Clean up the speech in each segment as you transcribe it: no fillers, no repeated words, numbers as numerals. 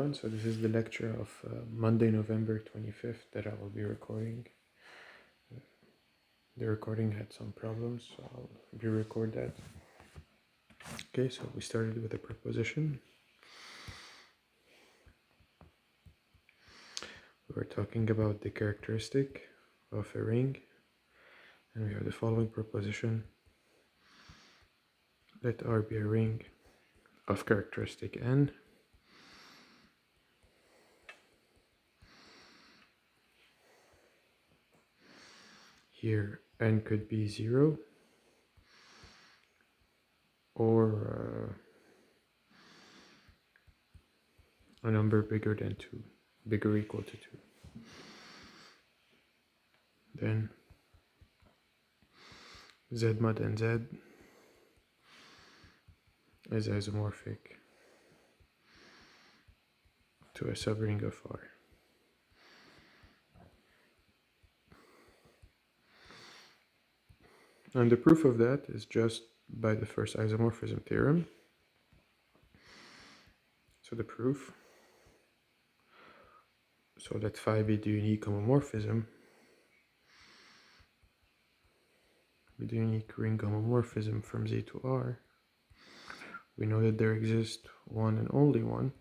everyone. So this is the lecture of Monday, November 25th that I will be recording. The recording had some problems, so I'll re-record that. Okay, so we started with a proposition. We were talking about the characteristic of a ring, and we have the following proposition. Let R be a ring of characteristic n. Here n could be 0 or a number bigger than 2, bigger or equal to 2. Then Z mod nz is isomorphic to a subring of R. And the proof of that is just by the first isomorphism theorem. So the proof, so let phi be the unique homomorphism, with the unique ring homomorphism from Z to R, we know that there exists one and only one.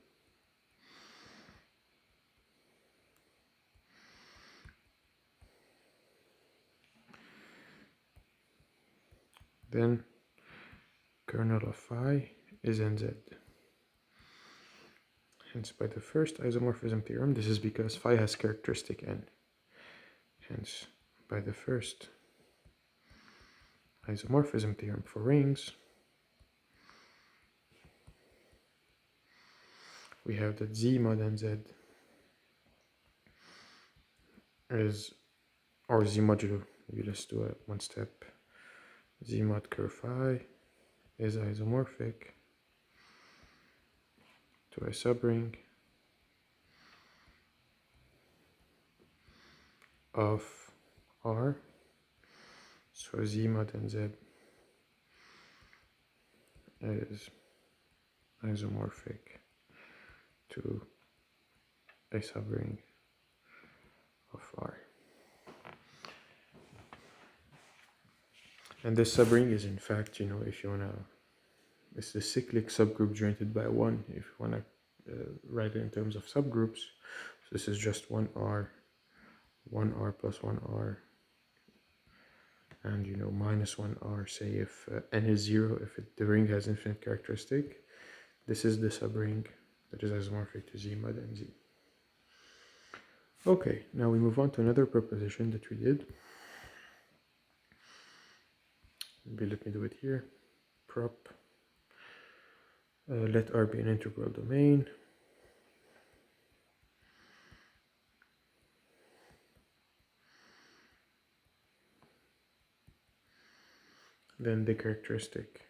Then kernel of phi is nz. Hence, by the first isomorphism theorem, this is because phi has characteristic n. Hence, by the first isomorphism theorem for rings, we have that Z mod nz is, or Z modulo, maybe let's do it one step. Z mod curve phi is isomorphic to a subring of R. So Z mod nz is isomorphic to a subring of R. And this subring is, in fact, if you want to, it's the cyclic subgroup jointed by 1, if you want to write it in terms of subgroups. So this is just 1R plus 1R, and minus 1R, say if n is 0, if the ring has infinite characteristic. This is the subring that is isomorphic to Z mod nz. Okay, now we move on to another proposition that we did. Maybe let me do it here. Prop. Let R be an integral domain. Then the characteristic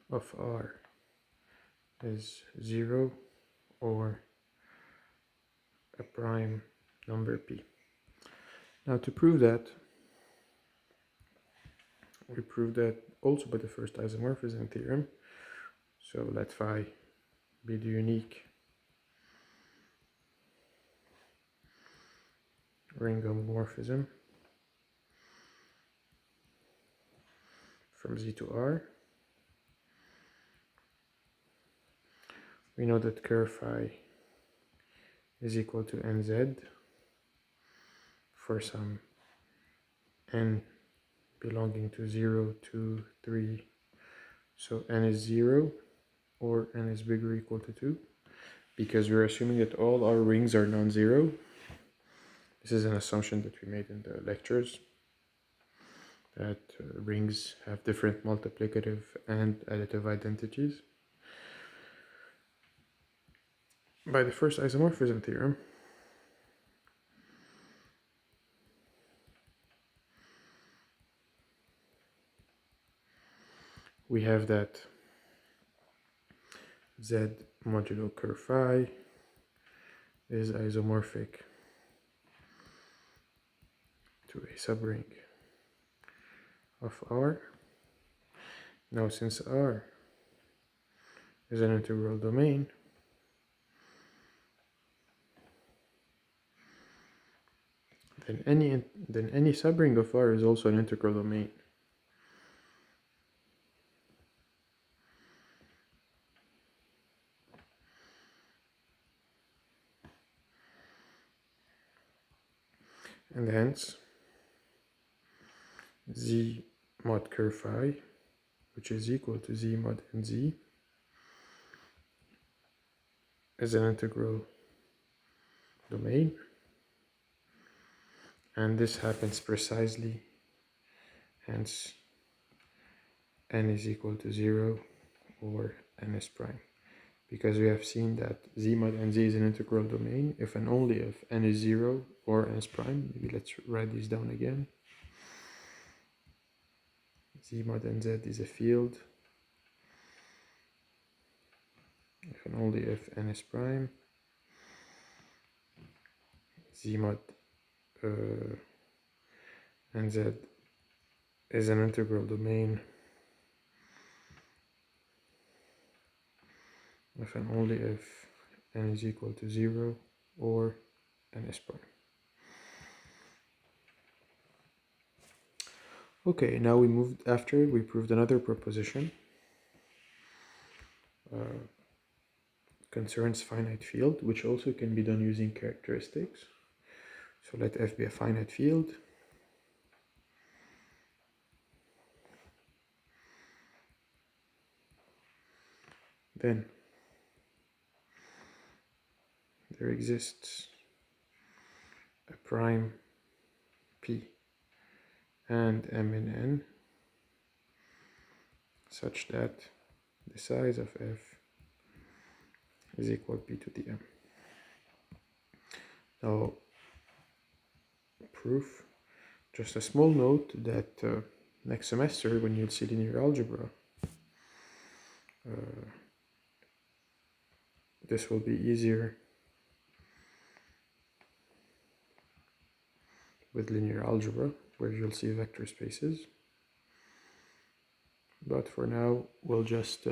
of R is 0 or a prime number P. Now to prove that, we prove that also by the first isomorphism theorem. So let phi be the unique ring homomorphism from Z to R. We know that curve phi is equal to nz for some n belonging to 0, 2, 3. So n is 0 or n is bigger or equal to 2, because we're assuming that all our rings are non-zero. This is an assumption that we made in the lectures, that rings have different multiplicative and additive identities. By the first isomorphism theorem, we have that Z modulo curve phi is isomorphic to a subring of R. Now since R is an integral domain, then any subring of R is also an integral domain. And hence Z mod curve phi, which is equal to Z mod NZ, is an integral domain, and this happens precisely, hence n is equal to 0 or ns prime, because we have seen that Z mod NZ is an integral domain if and only if n is 0 or ns prime. Maybe let's write these down again. Z mod NZ is a field if and only if n is prime. Z mod NZ is an integral domain if and only if n is equal to 0 or ns prime. Okay, now we proved another proposition concerns finite field, which also can be done using characteristics. So let f be a finite field. Then there exists a prime p and m in n such that the size of f is equal to p to the m. Now, proof, just a small note that next semester when you'll see linear algebra, this will be easier with linear algebra, where you'll see vector spaces. But for now, we'll just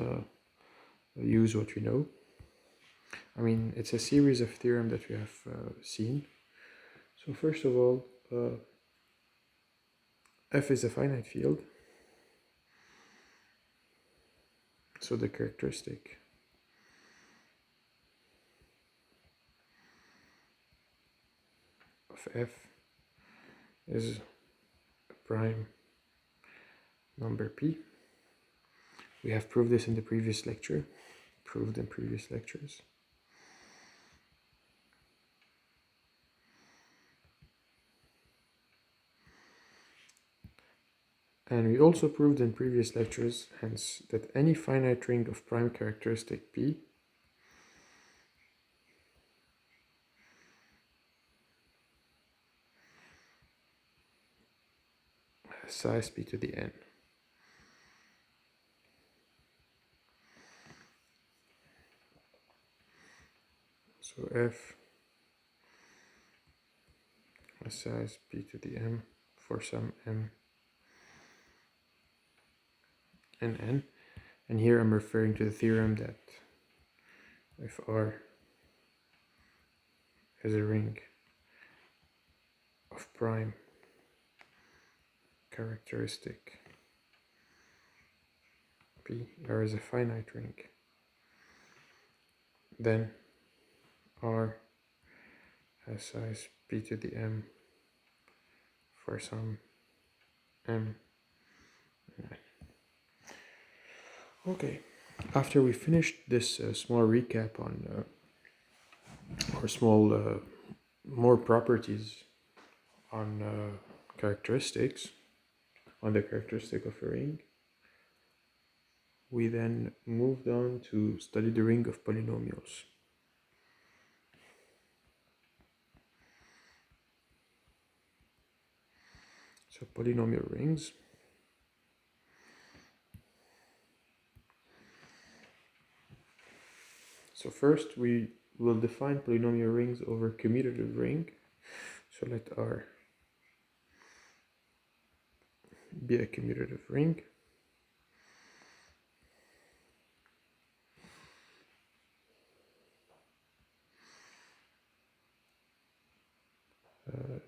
use what we know. I mean, it's a series of theorems that we have seen. So first of all, f is a finite field. So the characteristic of f is a prime number p. We have proved this in the previous lecture, proved in previous lectures. And we also proved in previous lectures, hence, that any finite ring of prime characteristic P has size P to the n. So f has size P to the m for some m and n. And here I'm referring to the theorem that if R is a ring of prime characteristic P, R is a finite ring, then R has size P to the m for some m and n. Okay, after we finished this small recap on or small more properties on characteristics, on the characteristic of a ring, we then moved on to study the ring of polynomials. So polynomial rings. So first we will define polynomial rings over commutative ring. So let R be a commutative ring.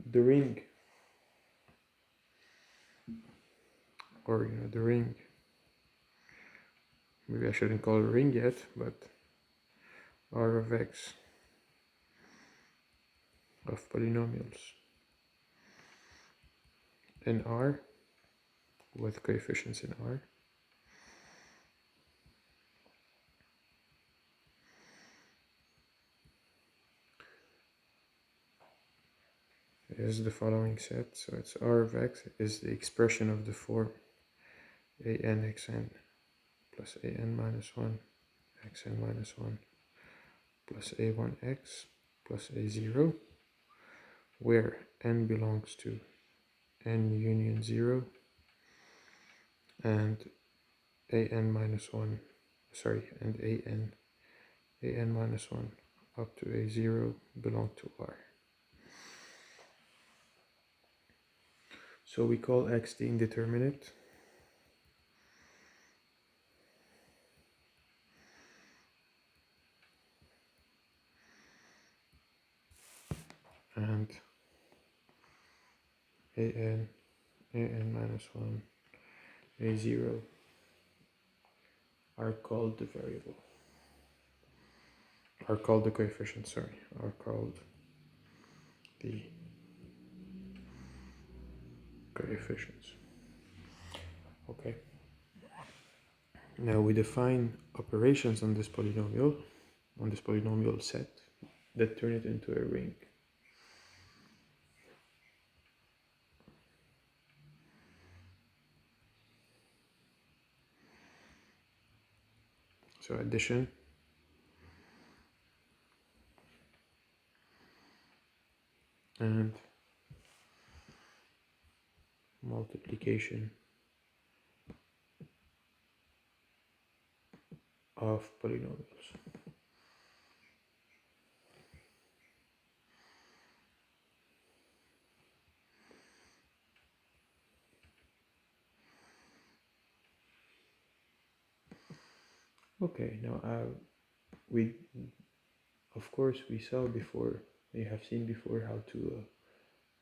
the ring, or the ring, maybe I shouldn't call it a ring yet, but R of x of polynomials in R with coefficients in R is the following set. So it's R of x is the expression of the form an xn plus an minus 1 xn minus 1 plus a1x plus a0, where n belongs to n union 0 and an minus 1, and an minus 1 up to a0 belong to R. So we call x the indeterminate, and an minus 1 a0 are called the variable, are called the coefficients, are called the coefficients. Okay. Now we define operations on this polynomial set, that turn it into a ring. So addition, and multiplication of polynomials. Okay, now we saw before, we have seen before how to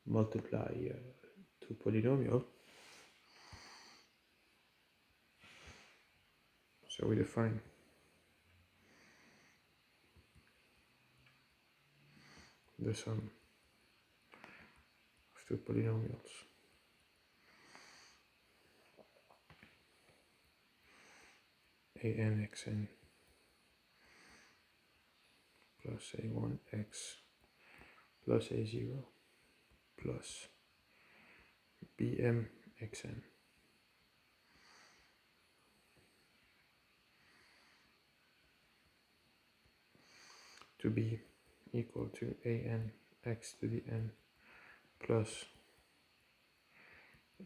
multiply two polynomial. So we define the sum of two polynomials an xn plus a1x plus a0 plus bm xn to be equal to an x to the n plus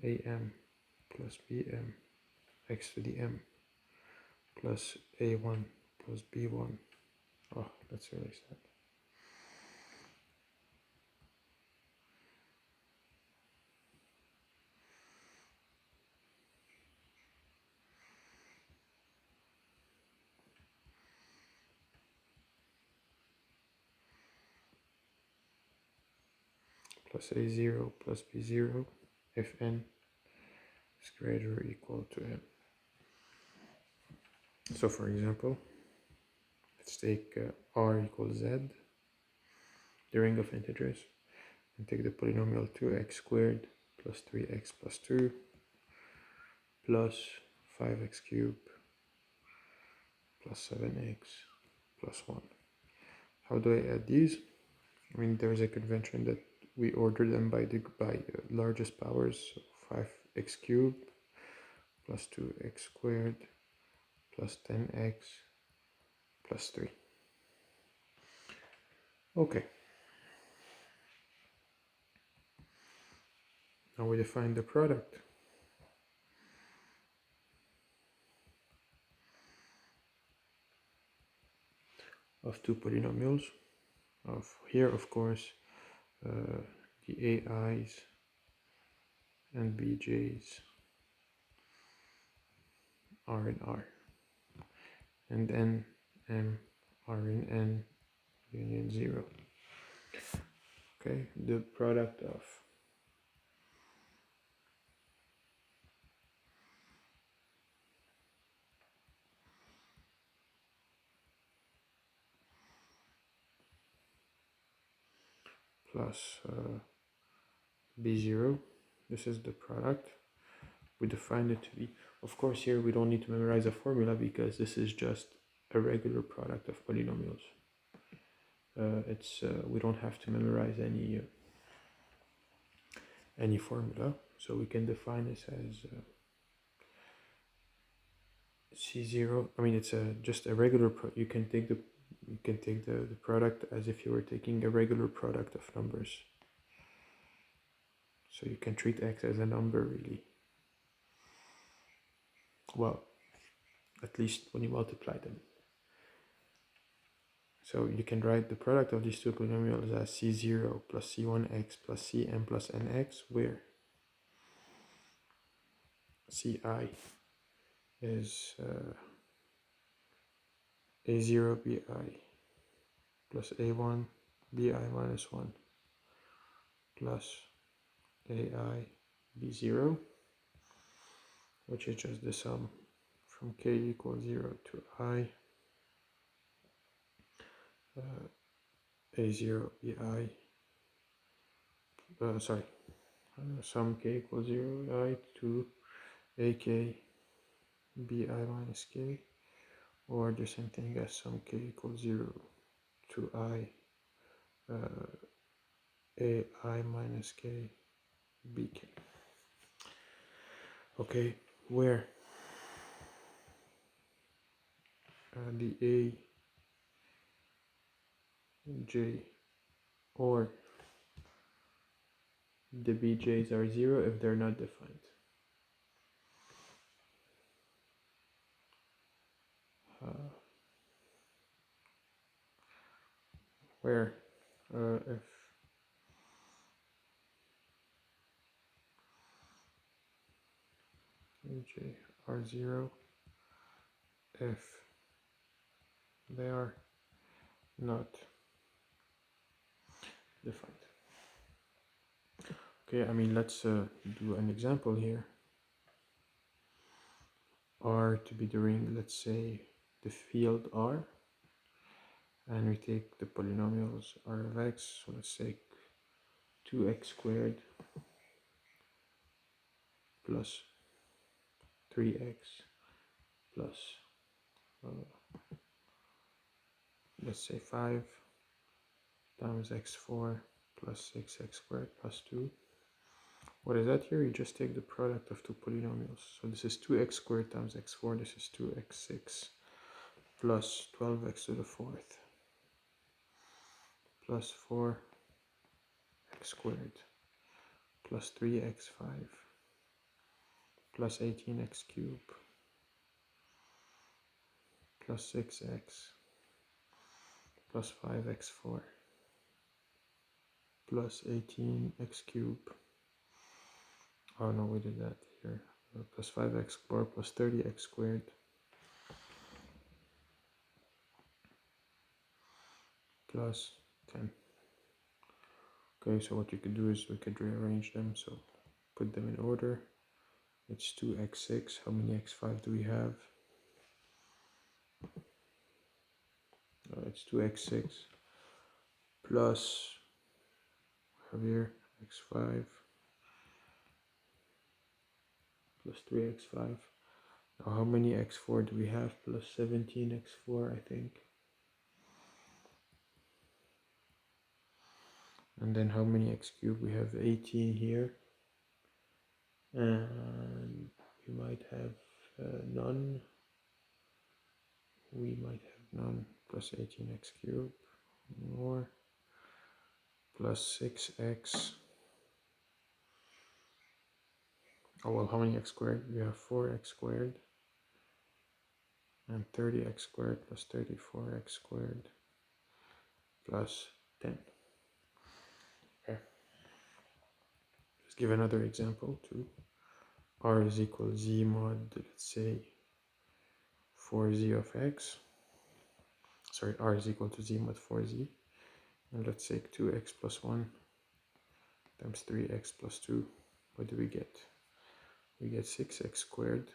am plus bm x to the m plus a1 plus b1. Oh, let's erase that. Plus a0 plus b0 if n is greater or equal to m. So for example, let's take r equals z, the ring of integers, and take the polynomial 2x squared plus 3x plus 2 plus 5x cubed plus 7x plus 1. How do I add these? I mean, there's a convention that we order them by largest powers, so 5x cubed plus 2x squared plus 10x plus 3. Okay. Now we define the product of two polynomials. Here, of course, the AI's and BJ's are in R, and then M are in N union 0. Okay, the product of plus b0, this is the product. We define it to be, of course here we don't need to memorize a formula because this is just a regular product of polynomials. We don't have to memorize any formula, so we can define this as C0. I mean, it's just a regular you can take the product as if you were taking a regular product of numbers. So you can treat x as a number, really. Well, at least when you multiply them. So you can write the product of these two polynomials as C0 plus C1x plus Cm plus nx, where Ci is A0 bi plus A1 bi minus 1 plus AI b0, which is just the sum from k equals 0 to I A0 bi, sum k equals 0 I to AK bi minus k, or the same thing as sum k equals 0 to I AI minus k bk. Okay, where the A, J, or the bj's are 0 if they're not defined. Where if j are 0 if they are not defined. Okay, I mean, let's do an example here. R to be the ring, let's say the field R, and we take the polynomials R of x, so let's say 2x squared plus 3x plus let's say 5 times x4 plus 6x squared plus 2. What is that here? You just take the product of two polynomials. So this is 2x squared times x4, this is 2x6 plus 12x to the fourth plus 4x squared plus 3x5 plus 18x cubed plus 6x plus 5x4 plus 18x cubed. Oh no, we did that here. Plus 5x4 plus 30x squared plus 10. Okay, so what you could do is we could rearrange them, so put them in order. It's 2x6. How many x5 do we have? It's 2x6 plus, have here, x5 plus 3x5. Now how many x4 do we have? Plus 17x4, I think. And then how many x cubed? We have 18 here. And we might have none. We might have none. Plus 18x cubed. More. Plus 6x. Oh well, how many x squared? We have 4x squared. And 30x squared plus 34x squared plus 10. Okay. Let's give another example too. R is equal z mod, let's say 4z of x. Sorry, R is equal to z mod 4z. And let's take 2x plus 1 times 3x plus 2. What do we get? We get 6x squared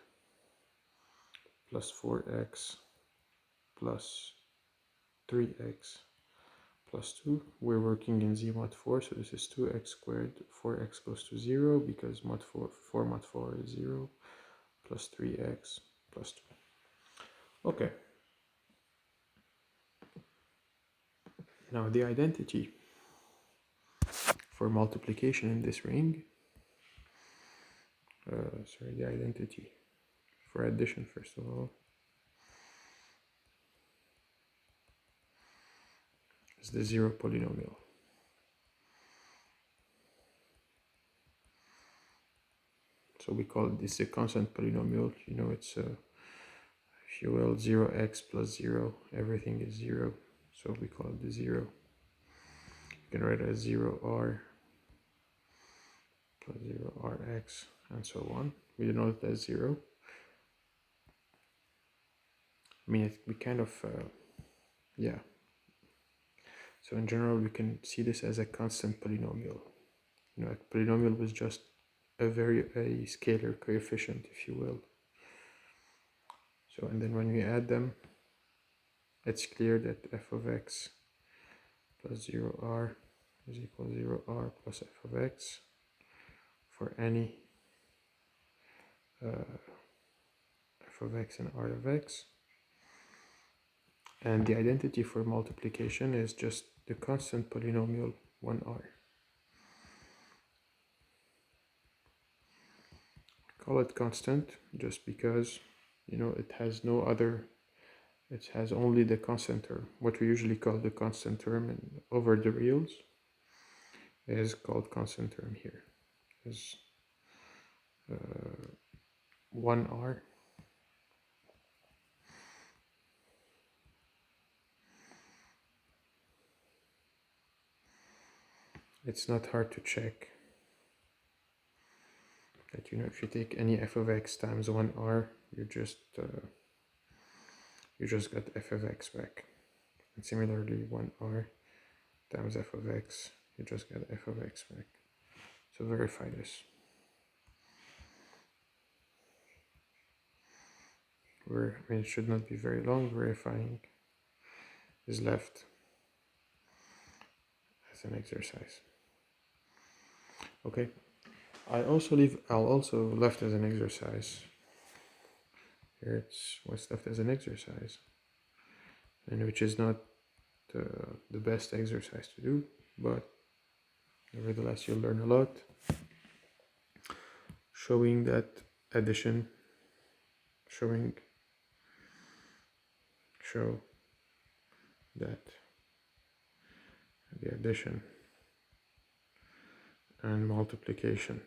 plus 4x plus 3x plus 2. We're working in z mod 4, so this is 2x squared, 4x goes to 0 because mod 4 mod 4 is 0, plus 3x plus 2. Okay. Now the identity for multiplication in this ring, the identity for addition first of all, is the zero polynomial. So we call this a constant polynomial. You know, it's if you will, 0x plus 0, everything is 0, so we call it the 0. You can write it as 0r plus 0rx and so on. We denote it as 0. I mean, we kind of, yeah. So in general, we can see this as a constant polynomial. You know, a polynomial was just a scalar coefficient, if you will. So, and then when we add them, it's clear that f of x plus 0r is equal to 0r plus f of x for any f of x and r of x. And the identity for multiplication is just the constant polynomial 1r. Call it constant just because, you know, it has no other, it has only the constant term. What we usually call the constant term over the reals is called constant term here. Is 1r it's not hard to check that, you know, if you take any f of x times 1r, you just got f of x back. And similarly, 1r times f of x, you just get f of x back. So verify this. I mean, it should not be very long. Verifying is left as an exercise. Okay. I'll also left as an exercise. Here it's what's left as an exercise, and which is not the best exercise to do, but nevertheless you'll learn a lot. Showing that addition, show that the addition and multiplication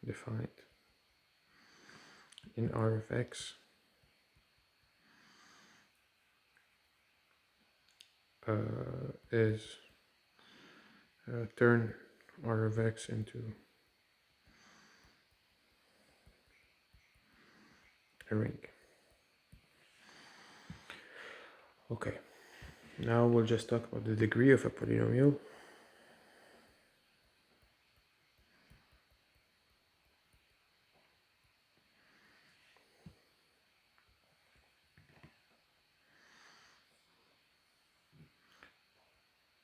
defined in R of x is turn R of x into a ring. Okay, now we'll just talk about the degree of a polynomial.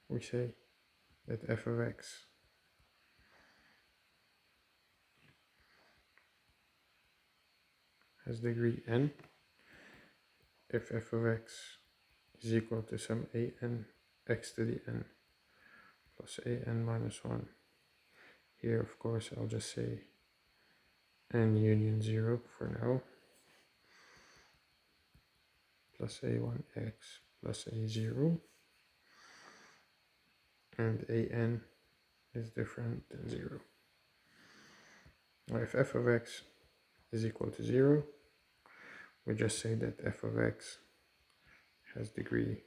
We say that f of x has degree n if f of x is equal to some an x to the n plus an minus 1. Here, of course, I'll just say n union 0 for now, plus a1x plus a0, and an is different than 0. Now, if f of x is equal to 0, we just say that f of x has degree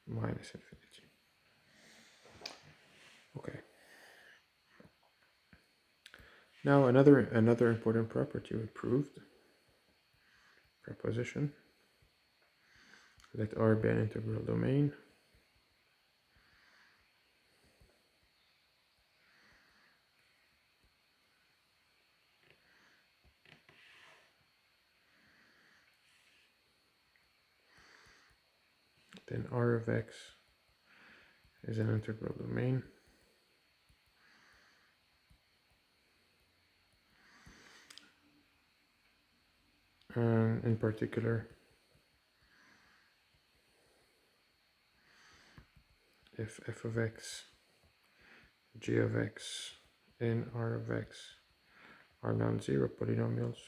minus infinity. Okay. Now another important property we proved, proposition, let R be an integral domain. then R of x is an integral domain. And in particular, if f of x, g of x, and R of x are non-zero polynomials,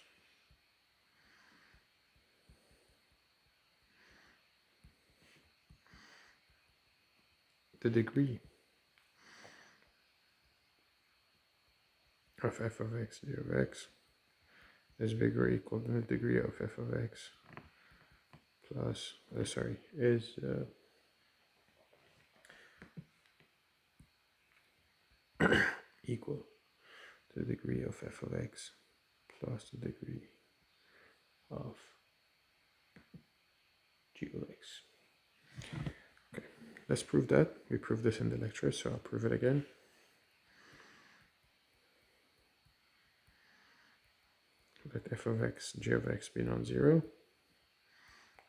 the degree of f of x, g of x is bigger or equal than the degree of f of x plus, is equal to the degree of f of x plus the degree of g of x. Okay, let's prove that. We proved this in the lecture, so I'll prove it again. Let f of x, g of x be non-zero,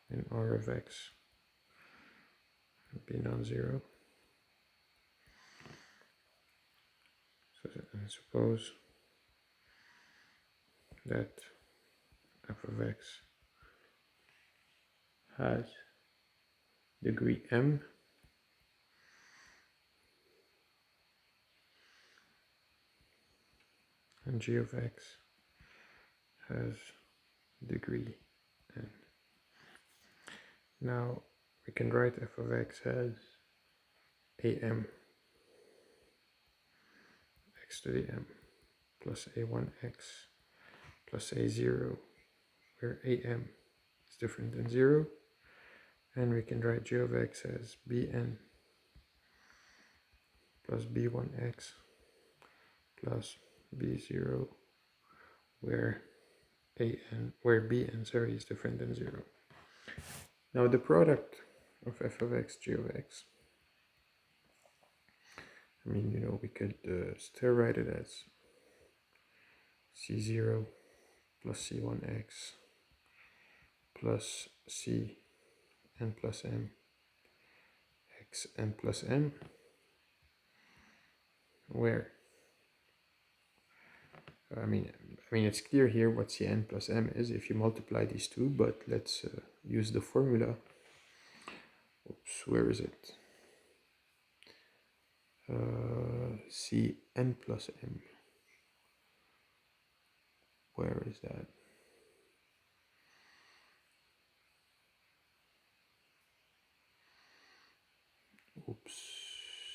and R of x be non-zero. So suppose that f of x has degree m, and g of x has degree n. Now we can write f of x as am x to the m plus a1x plus a0, where am is different than 0, and we can write g of x as bn plus b1x plus b0, where bn is different than 0. Now the product of f of x, g of x, I mean, we could still write it as c0 plus c1x plus c n plus m x n plus m, where I mean it's clear here what cn plus m is if you multiply these two, but let's use the formula. Oops, where is it? Cn plus m. Where is that? Oops,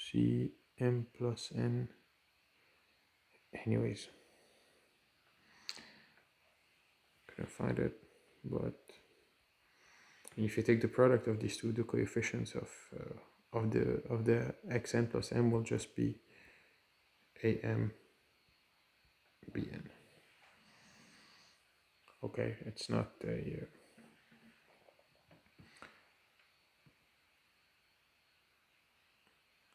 Cm plus n. Anyways, couldn't find it, but if you take the product of these two, the coefficients of the xn plus m will just be am bn. Okay, it's not a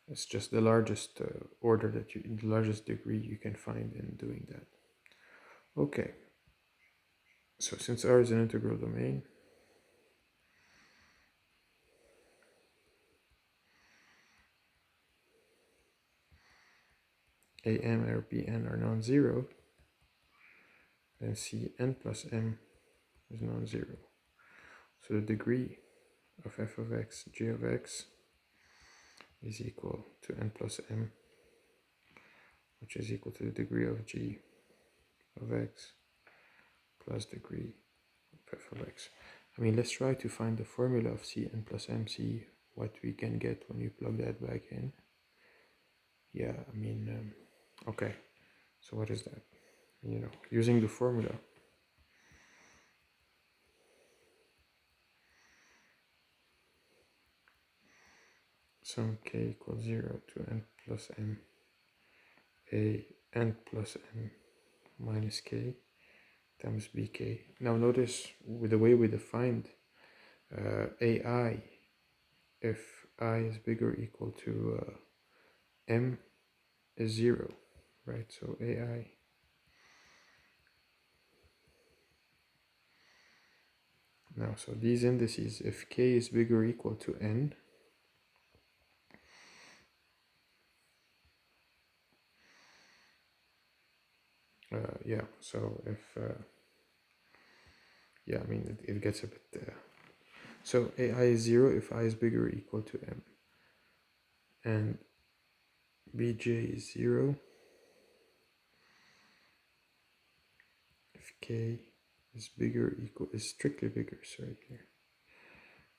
it's just the largest order the largest degree you can find in doing that. Okay, so since R is an integral domain, am or bn are non-zero, then cn plus m is non-zero. So the degree of f of x, g of x is equal to n plus m, which is equal to the degree of g of x plus degree of f of x. I mean, let's try to find the formula of cn plus m, see what we can get when you plug that back in. Yeah, I mean, okay, so what is that? Using the formula, sum k equals 0 to n plus m, a n plus m minus k times bk. Now notice with the way we defined ai, if I is bigger or equal to m is 0, right? So ai Now, so these indices, if k is bigger or equal to n, yeah, so if, yeah, I mean, it gets a bit, so ai is 0 if I is bigger or equal to m, and bj is 0 if k is bigger or equal, is strictly bigger, sorry, here,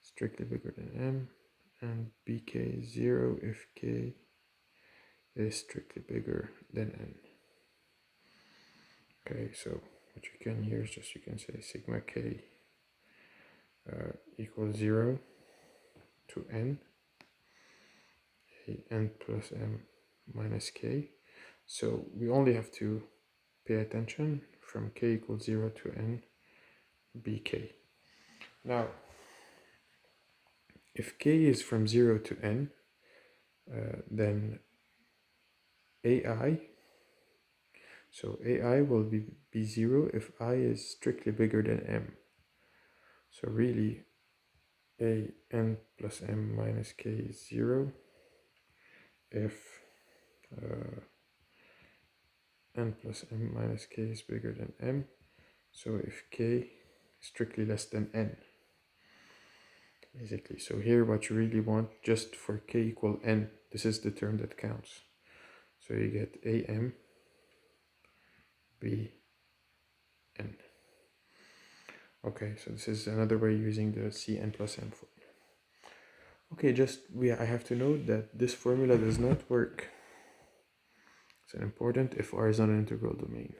strictly bigger than m, and bk is 0 if k is strictly bigger than n. Okay, so what you can here is just, you can say sigma k equals 0 to n, n plus m minus k. So we only have to pay attention from k equals 0 to n, bk. Now, if k is from 0 to n, then ai, so ai will be 0 if I is strictly bigger than m. So really, a n plus m minus k is 0 if n plus m minus k is bigger than m. So if k is strictly less than n, basically. So here what you really want, just for k equal n, this is the term that counts. So you get am b n. Okay, so this is another way using the cn plus m formula. Okay, just I have to note that this formula does not work. It's important if R is not an integral domain.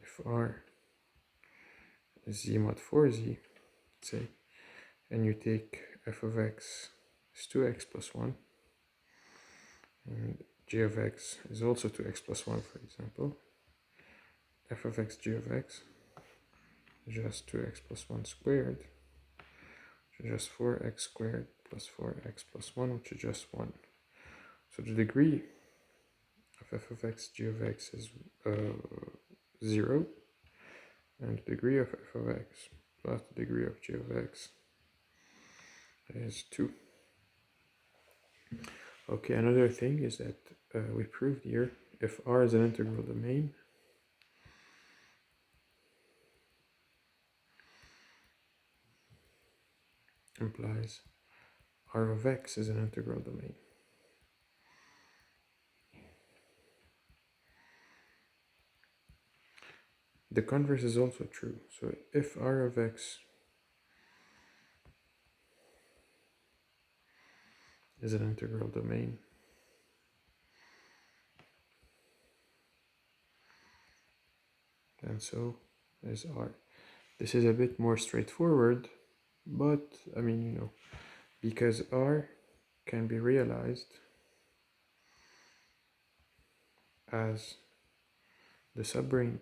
If R is z mod 4z, say, and you take f of x is 2x plus 1, and g of x is also 2x plus 1, for example, f of x g of x is just 2x plus 1 squared, which is just 4x squared plus 4x plus 1, which is just 1. So the degree of f of x g of x is 0, and the degree of f of x plus the degree of g of x is 2. Okay, another thing is that we proved here, if R is an integral domain, implies R of x is an integral domain. The converse is also true. So if R of x is an integral domain, then so is R. This is a bit more straightforward, but I mean, you know, because R can be realized as the subring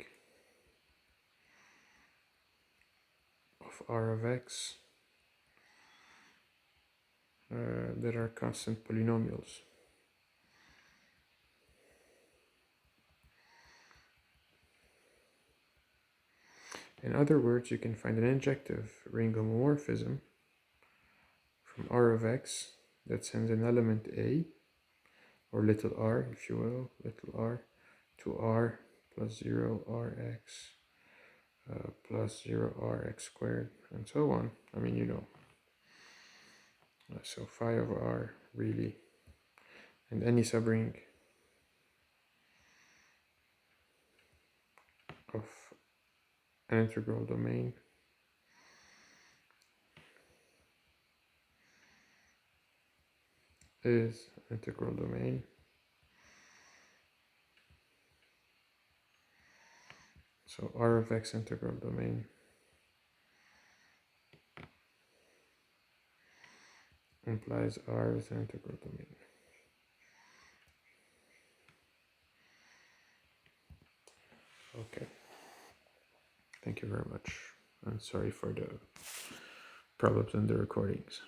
of R of x that are constant polynomials. In other words, you can find an injective ring homomorphism from R of x that sends an element A, or little r if you will, little r, to R plus 0 Rx plus 0 Rx squared, and so on. I mean, you know. So phi of R really, and any subring of an integral domain is integral domain. So R of x integral domain implies R is an integral domain. Okay. Thank you very much. And sorry for the problems in the recordings.